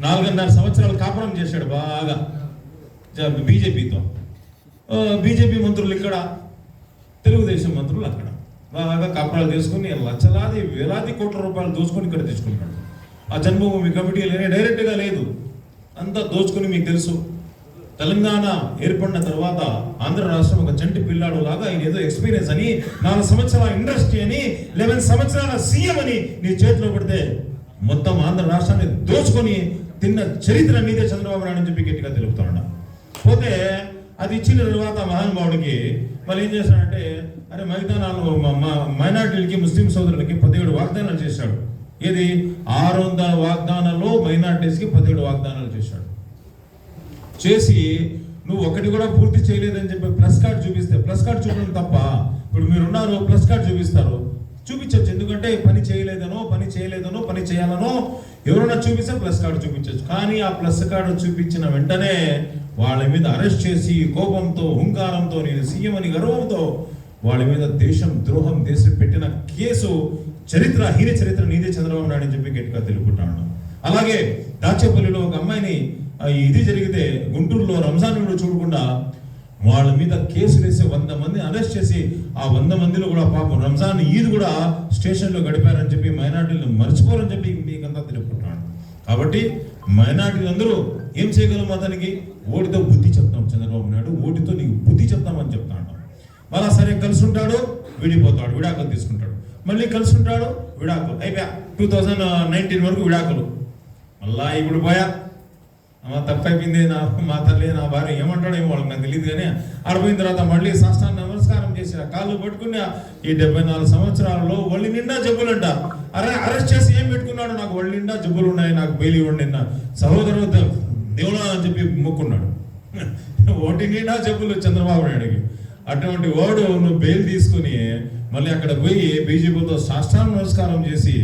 4.5 సంవత్సరాలు కాపురం చేశాడు బాగా బీజేపీతో. బీజేపీ మంత్రులు ఇక్కడ, తెలుగుదేశం మంత్రులు అక్కడ బాగా కాపురాలు తీసుకుని లక్షలాది వేలాది కోట్ల రూపాయలు దోచుకొని ఇక్కడ తెచ్చుకుంటాడు. ఆ జన్మభూమి కమిటీలనే డైరెక్ట్గా లేదు, అంతా దోచుకుని. మీకు తెలుసు, తెలంగాణ ఏర్పడిన తర్వాత ఆంధ్ర రాష్ట్రం ఒక చంటి పిల్లాడు లాగా ఆయన ఏదో ఎక్స్పీరియన్స్ అని 4 సంవత్సరాల ఇండస్ట్రీ అని 11 సంవత్సరాల సీఎం అని నీ చేతిలో పెడితే మొత్తం ఆంధ్ర రాష్ట్రాన్ని దోచుకొని తిన్న చరిత్ర మీదే చంద్రబాబు నాయుడు అని చెప్పి గట్టిగా తెలుపుతాడు. పోతే అది ఇచ్చిన తర్వాత మహానుభావుడికి మళ్ళీ ఏం చేశాడంటే, అరే మైనార్టీలకి ముస్లిం సోదరులకి 17 వాగ్దానాలు చేశాడు. ఏది 600 వాగ్దానాల్లో మైనార్టీస్కి 17 వాగ్దానాలు చేశాడు. చేసి నువ్వు ఒకటి కూడా పూర్తి చేయలేదని చెప్పి ప్లస్ కార్డ్ చూపిస్తే, ప్లస్ కార్డ్ చూపడం తప్ప, ఇప్పుడు మీరున్నారు ప్లస్ కార్డ్ చూపిస్తారు, చూపించవచ్చు. ఎందుకంటే పని చేయలేదనో పని చేయాలనో ఎవరైనా చూపిస్తే ప్లస్ కార్డు చూపించవచ్చు. కానీ ఆ ప్లస్ కార్డు చూపించిన వెంటనే వాళ్ళ మీద అరెస్ట్ చేసి కోపంతో, హుంకారంతో, నేను సీఎం అని గర్వంతో వాళ్ళ మీద దేశం ద్రోహం పెట్టిన కేసు హీన చరిత్ర నీదే చంద్రబాబు నాయుడు అని చెప్పి గట్టిగా తెలుపుకుంటాను. అలాగే దాచేపల్లిలో ఒక అమ్మాయిని ఇది జరిగితే గుంటూరులో రంజాన్ చూడకుండా వాళ్ళ మీద కేసులు వేసి 100 మంది అరెస్ట్ చేసి ఆ 100 మందిలో కూడా పాపం రంజాన్ ఈద్ కూడా స్టేషన్లో గడిపారని చెప్పి మైనార్టీలు మర్చిపోరని చెప్పి మీకంతా తెలుపుకుంటున్నాను. కాబట్టి మైనార్టీలు అందరూ ఏం చేయగలం, అతనికి ఓటితో బుద్ధి చెప్తాం. చంద్రబాబు నాయుడు ఓటితో నీకు బుద్ధి చెప్తామని చెప్తాడు. మళ్ళా సరే కలిసి ఉంటాడు, విడిపోతాడు, విడాకులు తీసుకుంటాడు, మళ్ళీ కలిసి ఉంటాడు, విడాకులు అయిపోయా. 2019 వరకు విడాకులు. మళ్ళా ఇప్పుడు పోయా, తప్పైపోయింది మా తల్లి నా భార్య ఏమంటాడో ఏమో వాళ్ళకి నాకు తెలియదు. కానీ ఆడిపోయిన తర్వాత మళ్ళీ సాష్టాంగ నమస్కారం చేసి కాళ్ళు పట్టుకుని ఈ 74 సంవత్సరాలలో ఒళ్ళు నిండా జబ్బులంట. అరెస్ట్ చేసి ఏం పెట్టుకున్నాడు, నాకు ఒళ్ళు నిండా జబ్బులు ఉన్నాయి, నాకు బెయిల్ ఇవ్వండి నా సహోదరు దేవుడా అని చెప్పి మొక్కున్నాడు. ఒంటి నిండా జబ్బులు చంద్రబాబు నాయుడికి. అటువంటి వాడు నువ్వు బెయిల్ తీసుకుని మళ్ళీ అక్కడ పోయి బీజేపీతో సాష్టాంగ నమస్కారం చేసి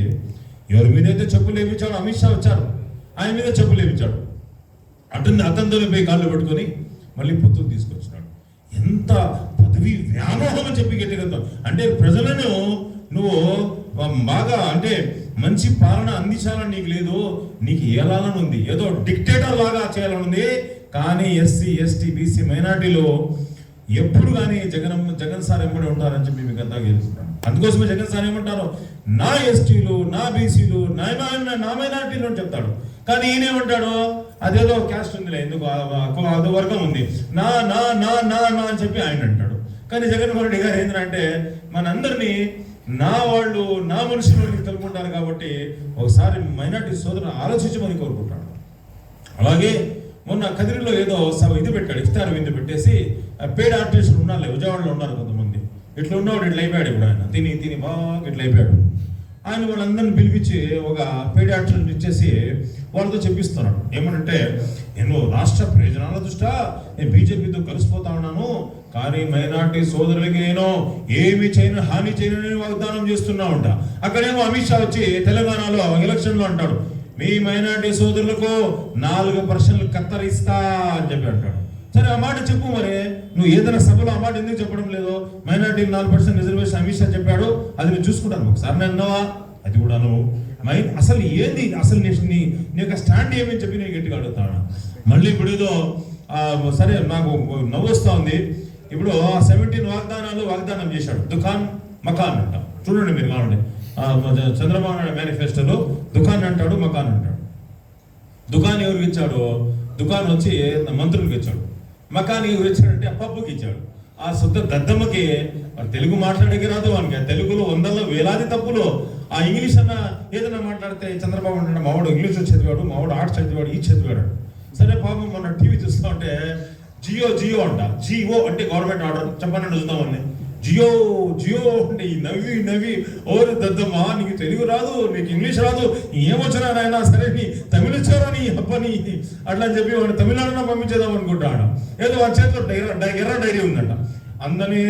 ఎవరి మీద అయితే చెప్పులు వేయించాడు, అమిత్ షా వచ్చారు, ఆయన మీద చెప్పులు వేయించాడు. అతనితో పోయి కాళ్ళు పట్టుకొని మళ్ళీ పొత్తులు తీసుకొచ్చినాడు. ఎంత పదవి వ్యామోహం అని చెప్పి గట్టిగా, అంటే ప్రజలను నువ్వు బాగా అంటే మంచి పాలన అందించాలని నీకు లేదు, నీకు ఏలాలని ఉంది, ఏదో డిక్టేటర్ లాగా చేయాలని ఉంది. కానీ ఎస్సీ ఎస్టీ బీసీ మైనార్టీలో ఎప్పుడు కానీ జగన్ సార్ ఎంబడి ఉంటారని చెప్పి మీకు అంతా తెలుసుకుంటాను. అందుకోసమే జగన్ సార్ ఏమంటారు, నా ఎస్టీలు, నా బీసీలు, నా మైనార్టీలు అని చెప్తాడు. కానీ ఈయనేమంటాడు, అదేదో క్యాస్ట్ ఉందిలే, ఎందుకు అదో వర్గం ఉంది, నా నా నా నా నా అని చెప్పి ఆయన అంటాడు. కానీ జగన్మోహన్ రెడ్డి గారు ఏంటంటే మనందరినీ నా వాళ్ళు, నా మనుషులు కలుపుకుంటారు. కాబట్టి ఒకసారి మైనార్టీ సోదరులను ఆలోచించమని కోరుకుంటాడు. అలాగే మొన్న కదిరిలో ఏదో ఇది పెట్టాడు, ఇఫ్తార్ విందు పెట్టేసి పేడ్ ఆర్టిస్టులు ఉన్నారు, విజయవాడలో ఉన్నారు కొంతమంది. ఇట్లా ఉన్నవాడు ఇట్లా అయిపోయాడు. ఇప్పుడు ఆయన తిని బాగా ఇట్లా అయిపోయాడు. ఆయన వాళ్ళందరిని పిలిపించి ఒక పేడ్ ఆర్టిస్టులను ఇచ్చేసి వాళ్ళతో చెప్పిస్తున్నాడు. ఏమనంటే, నేను రాష్ట్ర ప్రయోజనాల దృష్ట్యా నేను బీజేపీతో కలిసిపోతా ఉన్నాను, కానీ మైనార్టీ సోదరులకి నేను ఏమి చేయను, హాని చేయను వాగ్దానం చేస్తున్నా ఉంటా. అక్కడేమో అమిత్ షా వచ్చి తెలంగాణలో ఎలక్షన్లో అంటాడు, మీ మైనార్టీ సోదరులకు 4% కత్తరిస్తా అని చెప్పి అంటాడు. సరే ఆ మాట చెప్పు, మరి నువ్వు ఏదైనా సభలో ఆ మాట ఎందుకు చెప్పడం లేదు? మైనార్టీ 4% రిజర్వేషన్ అమిత్ షా చెప్పాడు, అది నువ్వు చూసుకుంటాను. ఒకసారి నన్నావా? అది కూడా నువ్వు అసలు ఏంది, అసలు నీ యొక్క స్టాండ్ ఏమని చెప్పి నేను గట్టిగా అడుగుతాను. మళ్ళీ ఇప్పుడు ఏదో సరే నాకు నవ్వు వస్తూ ఉంది. ఇప్పుడు 17 వాగ్దానాలు వాగ్దానం చేశాడు. దుకాన్ మకాన్ అంట. చూడండి మీరు కావండి, చంద్రబాబు నాయుడు మేనిఫెస్టోలో దుకాన్ అంటాడు, మకాన్ అంటాడు. దుకాన్ ఎవరికి ఇచ్చాడు? దుకాన్ వచ్చి మంత్రులకు ఇచ్చాడు. మకాన్ ఎవరు ఇచ్చాడంటే పబ్బుకి ఇచ్చాడు. ఆ శుద్ధ దద్దమ్మకి తెలుగు మాట్లాడేకి రాదు, వానికి తెలుగులో 100 వేలాది తప్పులు. ఆ ఇంగ్లీష్ అన్న ఏదైనా మాట్లాడితే చంద్రబాబు అంటాడు, మావాడు ఇంగ్లీష్ చదివాడు, మావాడు ఆర్ట్స్ చదివాడు, ఈ చదివాడు. సరే పాపం మొన్న టీవీ చూస్తూ ఉంటే జియో అంట. జియో అంటే గవర్నమెంట్ ఆర్డర్, చెప్పండి చూద్దామని. జియో అంటే ఈ నవ్వి ఓరు దద్దమ్మా, నీకు తెలుగు రాదు, నీకు ఇంగ్లీష్ రాదు, ఏమొచ్చినా నాయనా, సరే నీ తమిళ వచ్చారా నీ అబ్బని అట్లా అని చెప్పి వాడు తమిళనాడులో పంపించేద్దాం అనుకుంటాడు. ఏదో వాడి చేతిలో ఎర్ర డైరీ ఉందంట. అందరినీ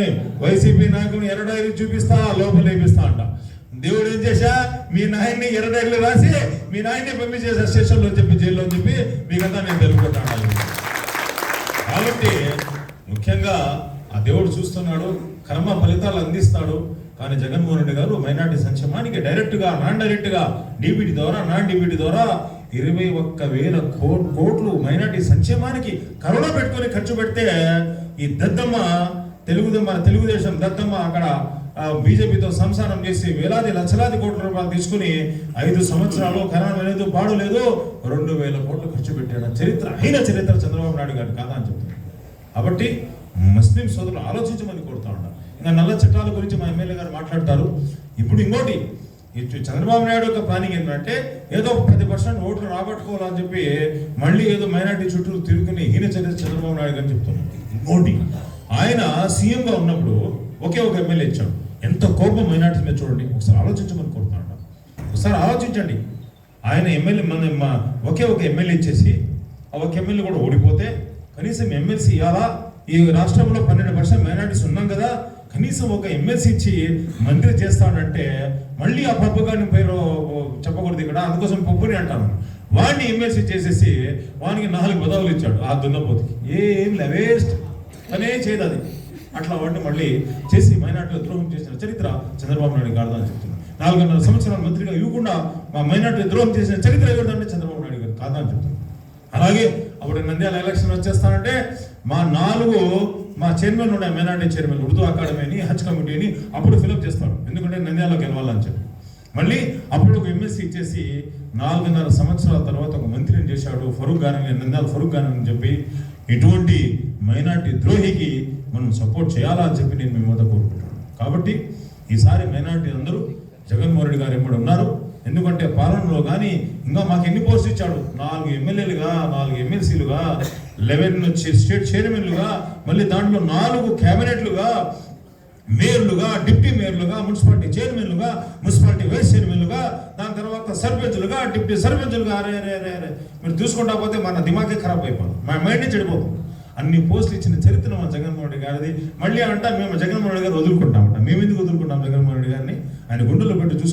వైసీపీ నాయకుని ఎర్ర డైరీ చూపిస్తా, లోపల వేపిస్తా అంట. దేవుడు ఏం చేశా, మీ నాయన్ని ఎర్ర డైరీలు రాసి మీ నాయన్ని పంపించేసా స్టేషన్లో చెప్పి, జైల్లో చెప్పి మీకంతా నేను తెలుపుకుంటాను. కాబట్టి ముఖ్యంగా ఆ దేవుడు చూస్తున్నాడు, కర్మ ఫలితాలు అందిస్తాడు. కానీ జగన్మోహన్ రెడ్డి గారు మైనార్టీ సంక్షేమానికి డైరెక్ట్గా నాన్ డైరెక్ట్గా డీబీటీ ద్వారా నాన్ డీబీటీ ద్వారా 21,000 కోట్లు మైనార్టీ సంక్షేమానికి కరోనా పెట్టుకొని ఖర్చు పెడితే ఈ దద్దమ్మ తెలుగుదేశం దద్దమ్మ అక్కడ బీజేపీతో సంసారం చేసి వేలాది లక్షలాది కోట్ల రూపాయలు తీసుకుని 5 సంవత్సరాలు కరోనా లేదు పాడు లేదు 2,000 కోట్లు ఖర్చు పెట్టాడు. చరిత్ర చంద్రబాబు నాయుడు గారు కాదా అని చెప్తున్నారు. కాబట్టి ముస్లిం సోదరులు ఆలోచించమని కోరుతా ఉన్నారు. ఇంకా నల్ల చట్టాల గురించి మా ఎమ్మెల్యే గారు మాట్లాడతారు. ఇప్పుడు ఇంకోటి చంద్రబాబు నాయుడు యొక్క ప్లానింగ్ ఏంటంటే ఏదో 10% ఓట్లు రాబట్టుకోవాలని చెప్పి మళ్ళీ ఏదో మైనార్టీ చుట్టూ తిరుగుకుని చరిత్ర చంద్రబాబు నాయుడు గారు చెప్తున్నారు. ఇంకోటి ఆయన సీఎంగా ఉన్నప్పుడు ఒకే ఒక ఎమ్మెల్యే ఇచ్చాడు. ఎంత కోపం మైనార్టీ మీద చూడండి. ఒకసారి ఆలోచించమని కోరుతున్నాడు. ఒకసారి ఆలోచించండి. ఆయన ఎమ్మెల్యే ఒకే ఒక ఎమ్మెల్యే ఇచ్చేసి ఆ ఒక ఎమ్మెల్యే కూడా ఓడిపోతే కనీసం ఎమ్మెల్సీ ఇవ్వాలా? ఈ రాష్ట్రంలో 12% మైనార్టీస్ ఉన్నాం కదా, కనీసం ఒక ఎమ్మెల్సీ ఇచ్చి మంత్రి చేస్తాడంటే మళ్ళీ ఆ పప్పు గారిని పేరు చెప్పకూడదు ఇక్కడ, అందుకోసం పప్పుని అంటాను. వాడిని ఎమ్మెల్సీ చేసేసి వానికి 4 పదవులు ఇచ్చాడు. ఆ దున్నపోతుకి ఏం వేస్ట్ అనే చేయదు అది. అట్లా వాడిని మళ్ళీ చేసి మైనార్టీలో ద్రోహం చేసిన చరిత్ర చంద్రబాబు నాయుడు గారు అని చెప్తున్నాను. 4.5 సంవత్సరాల మంత్రిగా ఇవ్వకుండా మా మైనార్టీ ద్రోహం చేసిన చరిత్ర ఎవరిదంటే చంద్రబాబు నాయుడు గారు కాదా అని చెప్తున్నాను. అలాగే అప్పుడు నంద్యాల ఎలక్షన్ వచ్చేస్తానంటే మా చైర్మన్ ఉన్నాయి, మైనార్టీ చైర్మన్, ఉర్దూ అకాడమీని, హజ్ కమిటీని అప్పుడు ఫిలప్ చేస్తాడు. ఎందుకంటే నంద్యాలలో గెలవాలని చెప్పి మళ్ళీ అప్పుడు ఒక ఎమ్మెల్సీ ఇచ్చేసి 4.5 సంవత్సరాల తర్వాత ఒక మంత్రిని చేశాడు నంద్యాల ఫరూక్ గాని అని చెప్పి. ఇటువంటి మైనార్టీ ద్రోహికి మనం సపోర్ట్ చేయాలా అని చెప్పి నేను మీ వద్ద కోరుకుంటున్నాను. కాబట్టి ఈసారి మైనార్టీ అందరూ జగన్మోహన్ రెడ్డి గారు ఎప్పుడు ఉన్నారు. ఎందుకంటే పాలనలో కానీ ఇంకా మాకు ఎన్ని పోస్టులు ఇచ్చాడు? 4 ఎమ్మెల్యేలుగా, 4 ఎమ్మెల్సీలుగా, 11 స్టేట్ చైర్మన్లుగా, మళ్ళీ దాంట్లో 4 క్యాబినెట్లుగా, మేయర్లుగా, డిప్యూటీ మేయర్లుగా, మున్సిపాలిటీ చైర్మన్లుగా, మున్సిపాలిటీ వైస్ చైర్మన్లుగా, దాని తర్వాత సర్పంచులుగా, డిప్యూటీ సర్పంచులుగా. అరే మీరు చూసుకుంటా పోతే మన దిమాగే ఖరాబ్ అయిపోతుంది, మా మైండ్ చెడిపోతుంది. అన్ని పోస్టులు ఇచ్చిన చరిత్ర మా జగన్మోహన్ రెడ్డి గారిది. మళ్ళీ మేము జగన్మోహన్ రెడ్డి గారు వదులుకుంటామంట. మేము ఎందుకు వదులుకుంటాం జగన్మోహన్ రెడ్డి గారిని? ఆయన గుండెల్లో పెట్టి చూసుకుంటాం.